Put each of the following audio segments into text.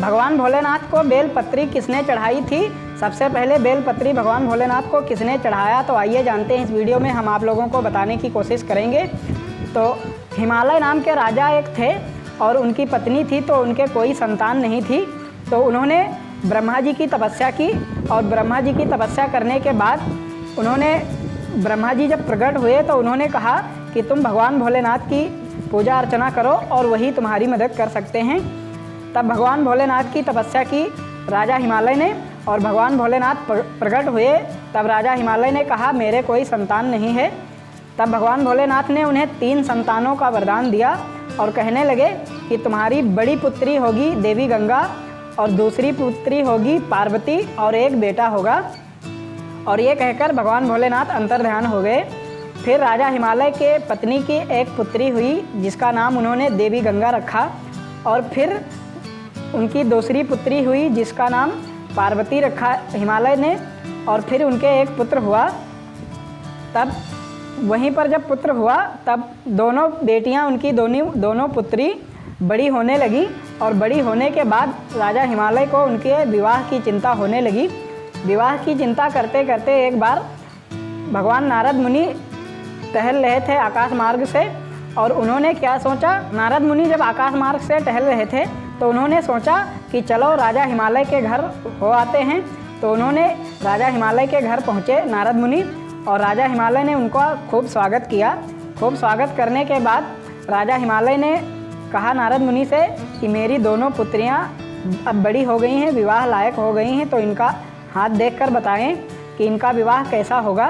भगवान भोलेनाथ को बेलपत्री किसने चढ़ाई थी? सबसे पहले बेलपत्री भगवान भोलेनाथ को किसने चढ़ाया? तो आइए जानते हैं, इस वीडियो में हम आप लोगों को बताने की कोशिश करेंगे। तो हिमालय नाम के राजा एक थे और उनकी पत्नी थी, तो उनके कोई संतान नहीं थी। तो उन्होंने ब्रह्मा जी की तपस्या की और ब्रह्मा जी की तपस्या करने के बाद ब्रह्मा जी जब प्रकट हुए तो उन्होंने कहा कि तुम भगवान भोलेनाथ की पूजा अर्चना करो और वही तुम्हारी मदद कर सकते हैं। तब भगवान भोलेनाथ की तपस्या की राजा हिमालय ने और भगवान भोलेनाथ प्रकट हुए। तब राजा हिमालय ने कहा मेरे कोई संतान नहीं है। तब भगवान भोलेनाथ ने उन्हें 3 संतानों का वरदान दिया और कहने लगे कि तुम्हारी बड़ी पुत्री होगी देवी गंगा और दूसरी पुत्री होगी पार्वती और एक बेटा होगा। और ये कहकर भगवान भोलेनाथ अंतर्ध्यान हो गए। फिर राजा हिमालय के पत्नी की एक पुत्री हुई जिसका नाम उन्होंने देवी गंगा रखा, और फिर उनकी दूसरी पुत्री हुई जिसका नाम पार्वती रखा हिमालय ने, और फिर उनके एक पुत्र हुआ। तब वहीं पर जब पुत्र हुआ तब दोनों बेटियां उनकी दोनों पुत्री बड़ी होने लगी, और बड़ी होने के बाद राजा हिमालय को उनके विवाह की चिंता होने लगी। विवाह की चिंता करते करते एक बार भगवान नारद मुनि टहल रहे थे आकाश मार्ग से, और उन्होंने क्या सोचा, नारद मुनि जब आकाश मार्ग से टहल रहे थे तो उन्होंने सोचा कि चलो राजा हिमालय के घर हो आते हैं। तो उन्होंने राजा हिमालय के घर पहुँचे नारद मुनि, और राजा हिमालय ने उनका खूब स्वागत किया। खूब स्वागत करने के बाद राजा हिमालय ने कहा नारद मुनि से कि मेरी दोनों पुत्रियां अब बड़ी हो गई हैं, विवाह लायक हो गई हैं, तो इनका हाथ देखकर बताएं कि इनका विवाह कैसा होगा।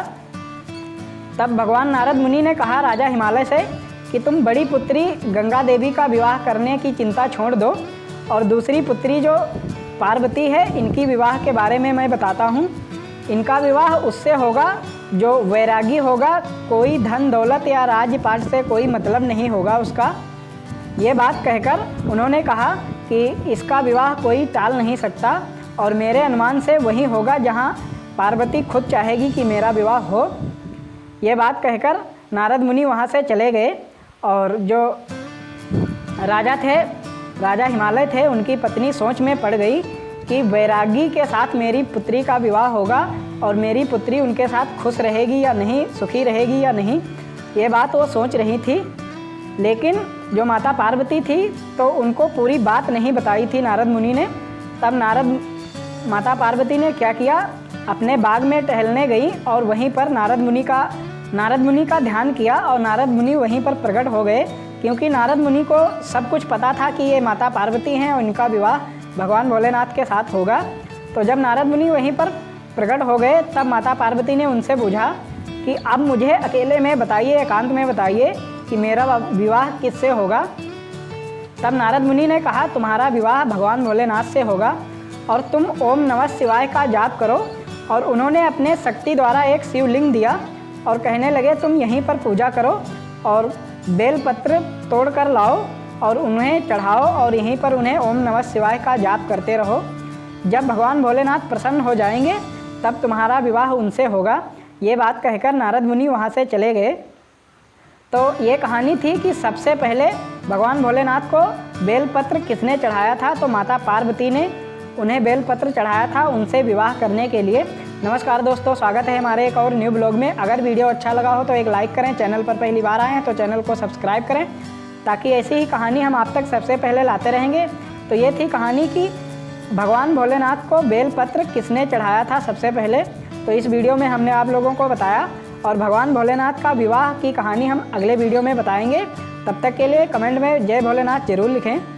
तब भगवान नारद मुनि ने कहा राजा हिमालय से कि तुम बड़ी पुत्री गंगा देवी का विवाह करने की चिंता छोड़ दो, और दूसरी पुत्री जो पार्वती है इनकी विवाह के बारे में मैं बताता हूँ। इनका विवाह उससे होगा जो वैरागी होगा, कोई धन दौलत या राजपाट से कोई मतलब नहीं होगा उसका। ये बात कहकर उन्होंने कहा कि इसका विवाह कोई टाल नहीं सकता, और मेरे अनुमान से वही होगा जहाँ पार्वती खुद चाहेगी कि मेरा विवाह हो। ये बात कहकर नारद मुनि वहाँ से चले गए, और जो राजा थे, राजा हिमालय थे, उनकी पत्नी सोच में पड़ गई कि वैरागी के साथ मेरी पुत्री का विवाह होगा और मेरी पुत्री उनके साथ खुश रहेगी या नहीं, सुखी रहेगी या नहीं, ये बात वो सोच रही थी। लेकिन जो माता पार्वती थी तो उनको पूरी बात नहीं बताई थी नारद मुनि ने। तब माता पार्वती ने क्या किया, अपने बाग में टहलने गई और वहीं पर नारद मुनि का ध्यान किया, और नारद मुनि वहीं पर प्रकट हो गए, क्योंकि नारद मुनि को सब कुछ पता था कि ये माता पार्वती हैं और इनका विवाह भगवान भोलेनाथ के साथ होगा। तो जब नारद मुनि वहीं पर प्रकट हो गए तब माता पार्वती ने उनसे पूछा कि अब मुझे अकेले में बताइए, एकांत में बताइए कि मेरा विवाह किससे होगा। तब नारद मुनि ने कहा तुम्हारा विवाह भगवान भोलेनाथ से होगा, और तुम ओम नमः शिवाय का जाप करो। और उन्होंने अपने शक्ति द्वारा एक शिवलिंग दिया और कहने लगे तुम यहीं पर पूजा करो और बेलपत्र तोड़ कर लाओ और उन्हें चढ़ाओ, और यहीं पर उन्हें ओम नमः शिवाय का जाप करते रहो। जब भगवान भोलेनाथ प्रसन्न हो जाएंगे तब तुम्हारा विवाह उनसे होगा। ये बात कहकर नारद मुनि वहाँ से चले गए। तो ये कहानी थी कि सबसे पहले भगवान भोलेनाथ को बेलपत्र किसने चढ़ाया था, तो माता पार्वती ने उन्हें बेलपत्र चढ़ाया था उनसे विवाह करने के लिए। नमस्कार दोस्तों, स्वागत है हमारे एक और न्यू ब्लॉग में। अगर वीडियो अच्छा लगा हो तो एक लाइक करें, चैनल पर पहली बार आए हैं तो चैनल को सब्सक्राइब करें, ताकि ऐसी ही कहानी हम आप तक सबसे पहले लाते रहेंगे। तो ये थी कहानी कि भगवान भोलेनाथ को बेलपत्र किसने चढ़ाया था सबसे पहले। तो इस वीडियो में हमने आप लोगों को बताया, और भगवान भोलेनाथ का विवाह की कहानी हम अगले वीडियो में बताएंगे। तब तक के लिए कमेंट में जय भोलेनाथ ज़रूर लिखें।